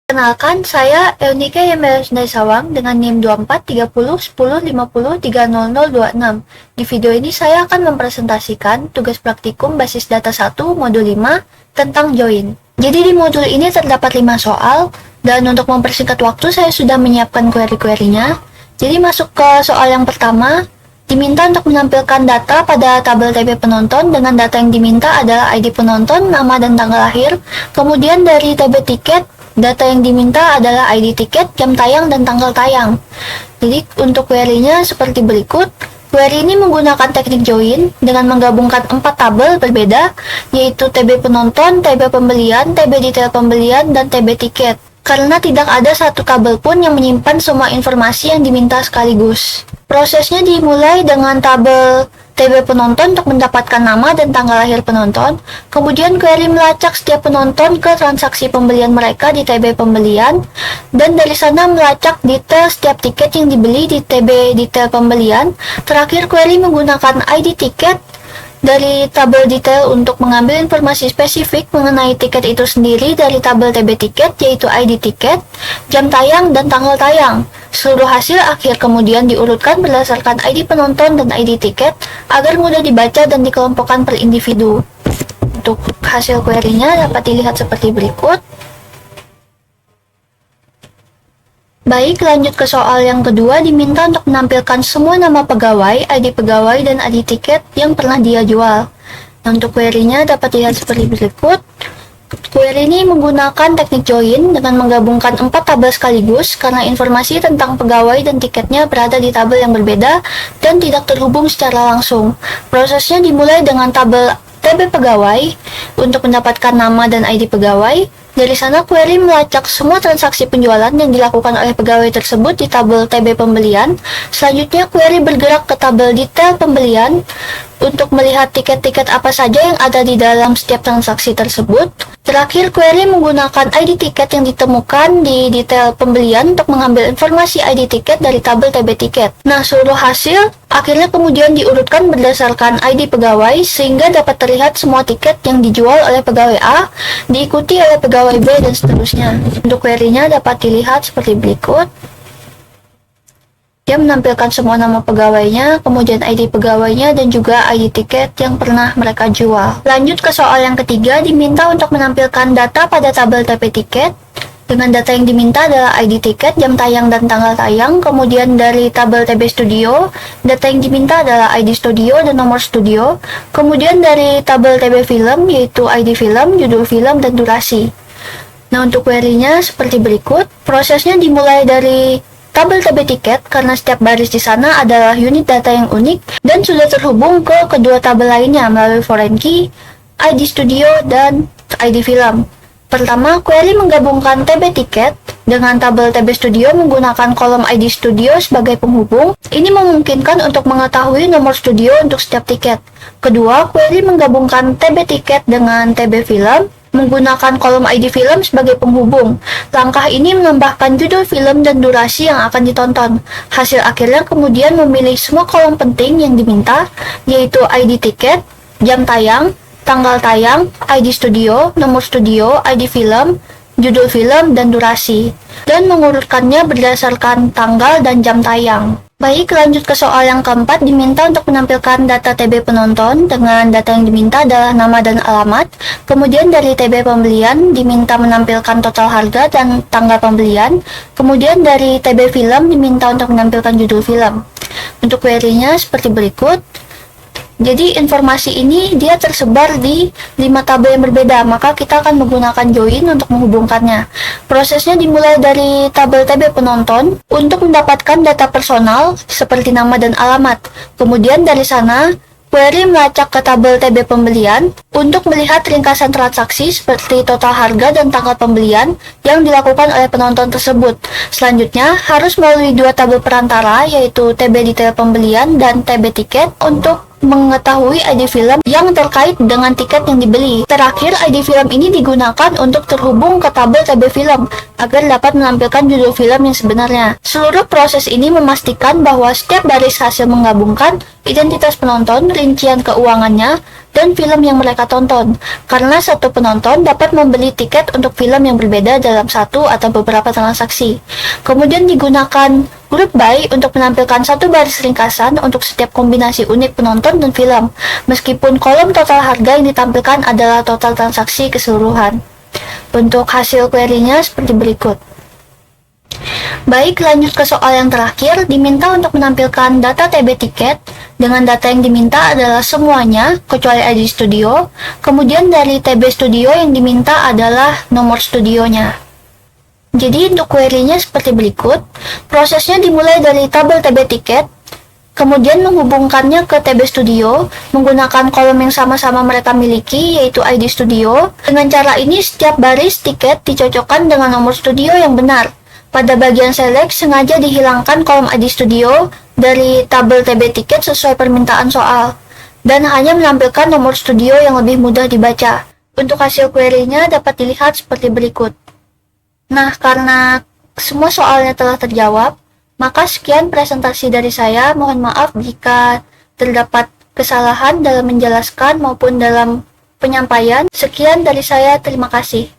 Kenalkan, saya Eunike Yemeles dari Sawang dengan NIM 24301050300026. Di video ini saya akan mempresentasikan tugas praktikum basis data 1 modul 5 tentang join. Jadi di modul ini terdapat 5 soal, dan untuk mempersingkat waktu saya sudah menyiapkan query-querynya. Jadi masuk ke soal yang pertama, diminta untuk menampilkan data pada tabel TB penonton dengan data yang diminta adalah ID penonton, nama dan tanggal lahir. Kemudian dari TB tiket, data yang diminta adalah ID tiket, jam tayang, dan tanggal tayang. Jadi untuk query-nya seperti berikut. Query ini menggunakan teknik join dengan menggabungkan 4 tabel berbeda, yaitu TB penonton, TB pembelian, TB detail pembelian, dan TB tiket. Karena tidak ada satu tabel pun yang menyimpan semua informasi yang diminta sekaligus. Prosesnya dimulai dengan tabel TB penonton untuk mendapatkan nama dan tanggal lahir penonton. Kemudian query melacak setiap penonton ke transaksi pembelian mereka di TB pembelian, dan dari sana melacak detail setiap tiket yang dibeli di TB detail pembelian. Terakhir query menggunakan ID tiket dari tabel detail untuk mengambil informasi spesifik mengenai tiket itu sendiri dari tabel TB tiket, yaitu ID tiket, jam tayang, dan tanggal tayang. Seluruh hasil akhir kemudian diurutkan berdasarkan ID penonton dan ID tiket agar mudah dibaca dan dikelompokkan per individu. Untuk hasil query-nya dapat dilihat seperti berikut. Baik, lanjut ke soal yang kedua, diminta untuk menampilkan semua nama pegawai, ID pegawai, dan ID tiket yang pernah dia jual. Nah, untuk query-nya dapat dilihat seperti berikut. Query ini menggunakan teknik join dengan menggabungkan 4 tabel sekaligus karena informasi tentang pegawai dan tiketnya berada di tabel yang berbeda dan tidak terhubung secara langsung. Prosesnya dimulai dengan tabel TB pegawai untuk mendapatkan nama dan ID pegawai. Dari sana query melacak semua transaksi penjualan yang dilakukan oleh pegawai tersebut di tabel TB pembelian. Selanjutnya query bergerak ke tabel detail pembelian untuk melihat tiket-tiket apa saja yang ada di dalam setiap transaksi tersebut. Terakhir query menggunakan ID tiket yang ditemukan di detail pembelian untuk mengambil informasi ID tiket dari tabel TB tiket. Nah, seluruh hasil akhirnya kemudian diurutkan berdasarkan ID pegawai sehingga dapat terlihat semua tiket yang dijual oleh pegawai A, diikuti oleh pegawai B, dan seterusnya. Untuk query-nya dapat dilihat seperti berikut. Dia menampilkan semua nama pegawainya, kemudian ID pegawainya, dan juga ID tiket yang pernah mereka jual. Lanjut ke soal yang ketiga, diminta untuk menampilkan data pada tabel TB tiket. Dengan data yang diminta adalah ID tiket, jam tayang, dan tanggal tayang. Kemudian dari tabel TB studio, data yang diminta adalah ID studio dan nomor studio. Kemudian dari tabel TB film, yaitu ID film, judul film, dan durasi. Nah, untuk query-nya seperti berikut. Prosesnya dimulai dari tabel TB tiket karena setiap baris di sana adalah unit data yang unik dan sudah terhubung ke kedua tabel lainnya melalui foreign key, ID studio, dan ID film. Pertama, query menggabungkan TB tiket dengan tabel TB studio menggunakan kolom ID studio sebagai penghubung. Ini memungkinkan untuk mengetahui nomor studio untuk setiap tiket. Kedua, query menggabungkan TB tiket dengan TB film menggunakan kolom ID film sebagai penghubung. Langkah ini menambahkan judul film dan durasi yang akan ditonton. Hasil akhirnya kemudian memilih semua kolom penting yang diminta, yaitu ID tiket, jam tayang, tanggal tayang, ID studio, nomor studio, ID film, judul film, dan durasi, dan mengurutkannya berdasarkan tanggal dan jam tayang. Baik, lanjut ke soal yang keempat, diminta untuk menampilkan data TB penonton dengan data yang diminta adalah nama dan alamat. Kemudian dari TB pembelian diminta menampilkan total harga dan tanggal pembelian. Kemudian dari TB film diminta untuk menampilkan judul film. Untuk query-nya seperti berikut. Jadi informasi ini dia tersebar di 5 tabel yang berbeda, maka kita akan menggunakan join untuk menghubungkannya. Prosesnya dimulai dari tabel TB penonton untuk mendapatkan data personal seperti nama dan alamat. Kemudian dari sana query melacak ke tabel TB pembelian untuk melihat ringkasan transaksi seperti total harga dan tanggal pembelian yang dilakukan oleh penonton tersebut. Selanjutnya harus melalui 2 tabel perantara, yaitu TB detail pembelian dan TB tiket untuk mengetahui ID film yang terkait dengan tiket yang dibeli. Terakhir, ID film ini digunakan untuk terhubung ke tabel TB film agar dapat menampilkan judul film yang sebenarnya. Seluruh proses ini memastikan bahwa setiap baris hasil menggabungkan identitas penonton, rincian keuangannya, dan film yang mereka tonton, karena satu penonton dapat membeli tiket untuk film yang berbeda dalam satu atau beberapa transaksi. Kemudian digunakan Group By untuk menampilkan satu baris ringkasan untuk setiap kombinasi unik penonton dan film, meskipun kolom total harga yang ditampilkan adalah total transaksi keseluruhan. Bentuk hasil query-nya seperti berikut. Baik, lanjut ke soal yang terakhir. Diminta untuk menampilkan data TB tiket, dengan data yang diminta adalah semuanya, kecuali ID studio. Kemudian dari TB studio yang diminta adalah nomor studionya. Jadi untuk query-nya seperti berikut. Prosesnya dimulai dari tabel TB tiket, kemudian menghubungkannya ke TB studio menggunakan kolom yang sama-sama mereka miliki, yaitu ID studio. Dengan cara ini, setiap baris tiket dicocokkan dengan nomor studio yang benar. Pada bagian select, sengaja dihilangkan kolom ID studio dari tabel TB tiket sesuai permintaan soal, dan hanya menampilkan nomor studio yang lebih mudah dibaca. Untuk hasil query-nya dapat dilihat seperti berikut. Nah, karena semua soalnya telah terjawab, maka sekian presentasi dari saya. Mohon maaf jika terdapat kesalahan dalam menjelaskan maupun dalam penyampaian. Sekian dari saya, terima kasih.